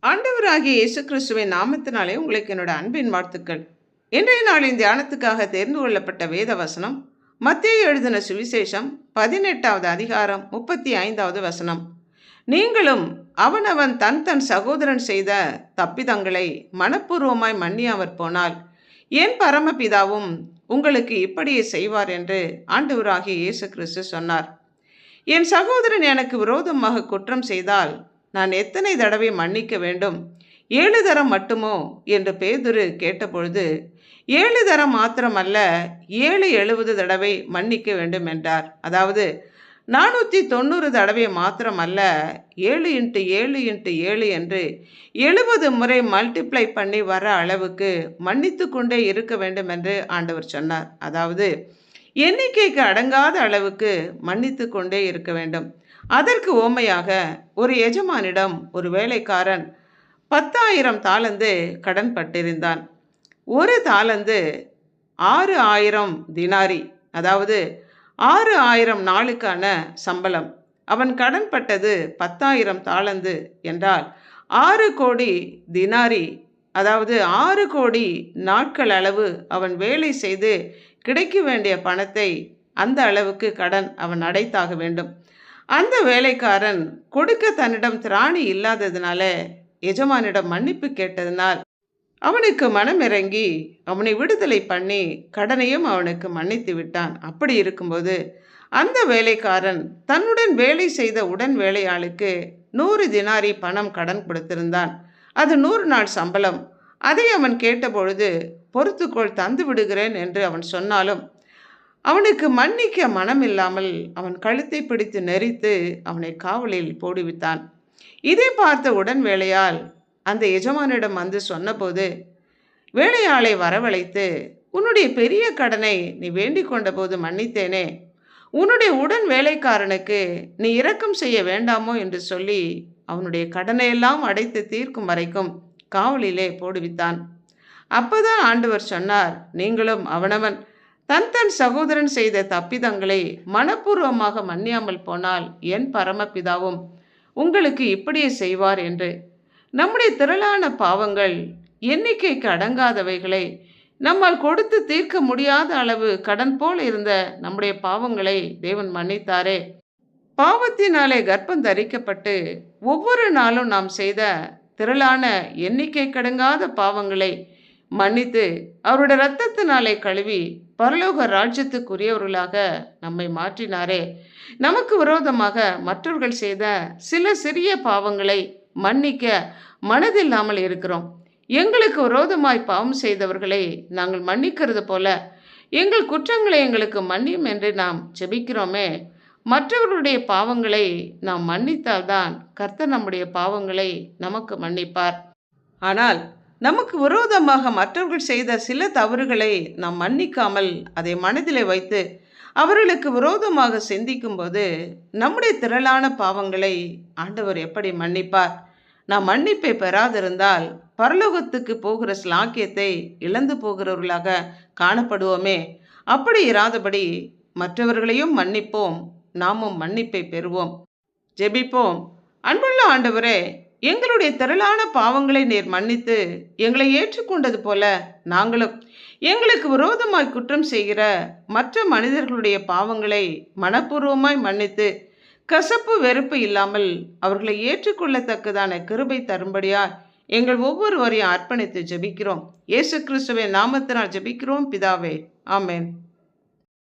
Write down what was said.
ஆண்டவராகிய இயேசு கிறிஸ்துவின் நாமத்தினாலே உங்களுக்கு என்னோட அன்பின் வாழ்த்துக்கள். இன்றைய நாளின் தியானத்துக்காக தேர்ந்து கொள்ளப்பட்ட வேத வசனம் மத்தேயு எழுதின சுவிசேஷம் 18வது அதிகாரம் 35வது வசனம். நீங்களும் அவனவன் தன் தன் சகோதரன் செய்த தப்பிதங்களை மனப்பூர்வமாய் மன்னியாமற் போனால் என் பரமபிதாவும் உங்களுக்கு இப்படியே செய்வார் என்று ஆண்டவராகிய இயேசு கிறிஸ்து சொன்னார். என் சகோதரன் எனக்கு விரோதமாக குற்றம் செய்தால் நான் எத்தனை தடவை மன்னிக்க வேண்டும்? 7 தரம் மட்டுமோ என்று பேதுரு கேட்டபொழுது, 7 தரம் மாத்திரமல்ல, 770 தடவை மன்னிக்க வேண்டும் என்றார். அதாவது 490 தடவை மாத்திரமல்ல, 7 × 7 × 7 என்று 70 முறை மல்டிப்ளை பண்ணி வர அளவுக்கு மன்னித்து கொண்டே இருக்க வேண்டும் என்று ஆண்டவர் சொன்னார். அதாவது எண்ணிக்கைக்கு அடங்காத அளவுக்கு மன்னித்து கொண்டே இருக்க வேண்டும். அதற்கு ஓமையாக ஒரு எஜமானிடம் ஒரு வேலைக்காரன் 10,000 தாலந்து கடன் பட்டிருந்தான். ஒரு தாலந்து 6,000 தினாரி, அதாவது 6,000 நாளுக்கான சம்பளம். அவன் கடன் பட்டது 10,000 தாலந்து என்றால் 6 கோடி தினாரி, அதாவது 6 கோடி நாட்கள் அளவு அவன் வேலை செய்து கிடைக்க வேண்டிய பணத்தை அந்த அளவுக்கு கடன் அவன் அடைத்தாக வேண்டும். அந்த வேலைக்காரன் கொடுக்க தன்னிடம் திராணி இல்லாததுனால எஜமானிடம் மன்னிப்பு கேட்டதனால் அவனுக்கு மனமிறங்கி அவனை விடுதலை பண்ணி கடனையும் அவனுக்கு மன்னித்து விட்டான். அப்படி இருக்கும்போது அந்த வேலைக்காரன் தன்னுடன் வேலை செய்த உடன் வேலையாளுக்கு 100 தினாரி பணம் கடன் கொடுத்திருந்தான். அது 100 நாள் சம்பளம். அதை அவன் கேட்டபொழுது பொறுத்துக்கொள், தந்து விடுகிறேன் என்று அவன் சொன்னாலும் அவனுக்கு மன்னிக்க மனமில்லாமல் அவன் கழுத்தை பிடித்து நெரித்து அவனை காவலில் போடுவித்தான். இதை பார்த்த உடன் வேலையால் அந்த எஜமானிடம் வந்து சொன்னபோது வேலையாளை வரவழைத்து, உன்னுடைய பெரிய கடனை நீ வேண்டிக் கொண்டபோது மன்னித்தேனே, உன்னுடைய உடன் வேலைக்காரனுக்கு நீ இரக்கம் செய்ய வேண்டாமோ என்று சொல்லி அவனுடைய கடனையெல்லாம் அடைத்து தீர்க்கும் வரைக்கும் காவலிலே போடுவித்தான். அப்பதான் ஆண்டவர் சொன்னார், நீங்களும் அவனவன் தன் தன் சகோதரன் செய்த தப்பிதங்களை மனப்பூர்வமாக மன்னியாமல் போனால் என் பரமபிதாவும் உங்களுக்கு இப்படியே செய்வார் என்று. நம்முடைய திரளான பாவங்கள், எண்ணிக்கைக்கு அடங்காதவைகளை, நம்மால் கொடுத்து தீர்க்க முடியாத அளவு கடன் போல இருந்த நம்முடைய பாவங்களை தேவன் மன்னித்தாரே. பாவத்தினாலே கர்ப்பம் தரிக்கப்பட்டு ஒவ்வொரு நாளும் நாம் செய்த திரளான எண்ணிக்கை கடங்காத பாவங்களை மன்னித்து அவருடைய இரத்தத்தினாலே கழுவி பரலோக ராஜ்யத்துக்குரியவர்களாக நம்மை மாற்றினாரே. நமக்கு விரோதமாக மற்றவர்கள் செய்த சில சிறிய பாவங்களை மன்னிக்க மனதில்லாமல் இருக்கிறோம். எங்களுக்கு விரோதமாய் பாவம் செய்தவர்களை நாங்கள் மன்னிக்கிறது போல எங்கள் குற்றங்களை எங்களுக்கு மன்னியும் என்று நாம் ஜெபிக்கிறோமே. மற்றவர்களுடைய பாவங்களை நாம் மன்னித்தால்தான் கர்த்தர் நம்முடைய பாவங்களை நமக்கு மன்னிப்பார். ஆனால் நமக்கு விரோதமாக மற்றவர்கள் செய்த சில தவறுகளை நாம் மன்னிக்காமல் அதை மனதிலே வைத்து அவர்களுக்கு விரோதமாக சிந்திக்கும் போது நம்முடைய திரளான பாவங்களை ஆண்டவர் எப்படி மன்னிப்பார்? நாம் மன்னிப்பை பெறாதிருந்தால் பரலோகத்துக்கு போகிற ஸ்லாக்கியத்தை இழந்து போகிறவர்களாக காணப்படுவோமே. அப்படி இராதபடி மற்றவர்களையும் மன்னிப்போம், நாமும் மன்னிப்பை பெறுவோம். ஜெபிப்போம். அன்புள்ள ஆண்டவரே, எங்களுடைய திரளான பாவங்களை நீர் மன்னித்து எங்களை ஏற்றுக்கொண்டது போல நாங்களும் எங்களுக்கு விரோதமாய் குற்றம் செய்கிற மற்ற மனிதர்களுடைய பாவங்களை மனப்பூர்வமாய் மன்னித்து கசப்பு வெறுப்பு இல்லாமல் அவர்களை ஏற்றுக்கொள்ளத்தக்கதான கிருபை தரும்படியா எங்கள் ஒவ்வொருவரையும் அர்ப்பணித்து ஜெபிக்கிறோம். இயேசு கிறிஸ்துவின் நாமத்தினால் ஜெபிக்கிறோம் பிதாவே, ஆமென்.